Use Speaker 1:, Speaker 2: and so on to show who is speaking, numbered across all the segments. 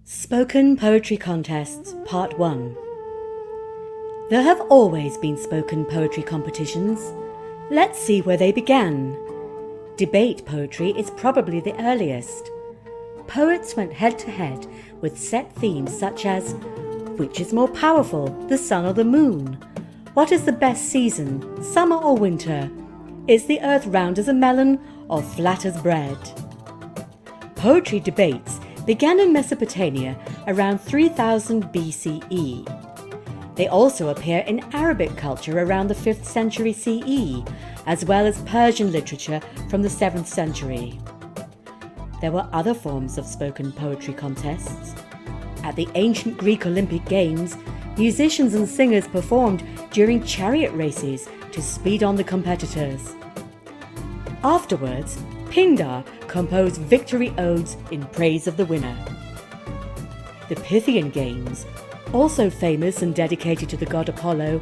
Speaker 1: Spoken Poetry Contests, Part 1. There have always been spoken poetry competitions. Let's see where they began. Debate poetry is probably the earliest. Poets went head-to-head with set themes such as, which is more powerful, the sun or the moon? What is the best season, summer or winter? Is the earth round as a melon or flat as bread? Poetry debates began in Mesopotamia around 3000 BCE. They also appear in Arabic culture around the 5th century CE, as well as Persian literature from the 7th century. There were other forms of spoken poetry contests. At the ancient Greek Olympic Games, musicians and singers performed during chariot races to speed on the competitors. Afterwards, Pindar composed victory odes in praise of the winner. The Pythian Games, also famous and dedicated to the god Apollo,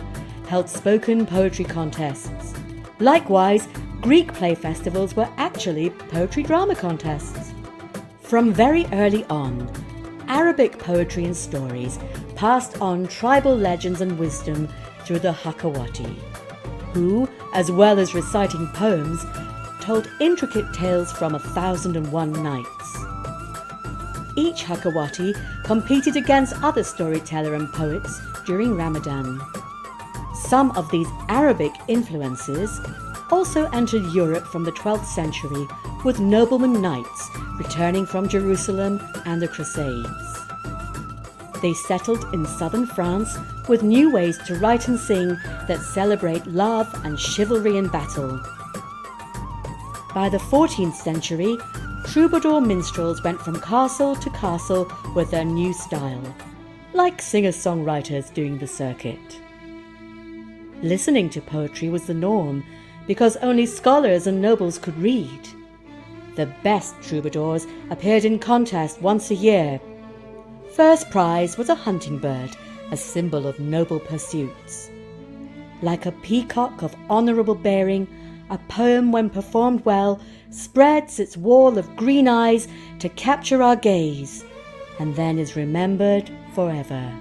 Speaker 1: held spoken poetry contests. Likewise, Greek play festivals were actually poetry drama contests. From very early on, Arabic poetry and stories passed on tribal legends and wisdom through the Hakawati, who, as well as reciting poems, told intricate tales from 1001 Nights. Each Hakawati competed against other storyteller and poets during Ramadan. Some of these Arabic influences also entered Europe from the 12th century with noblemen knights returning from Jerusalem and the Crusades. They settled in southern France with new ways to write and sing that celebrate love and chivalry in battle. By the 14th century, troubadour minstrels went from castle to castle with their new style, like singer-songwriters doing the circuit. Listening to poetry was the norm because only scholars and nobles could read. The best troubadours appeared in contest once a year. First prize was a hunting bird, a symbol of noble pursuits. Like a peacock of honourable bearing, a poem, when performed well, spreads its wall of green eyes to capture our gaze, and then is remembered forever.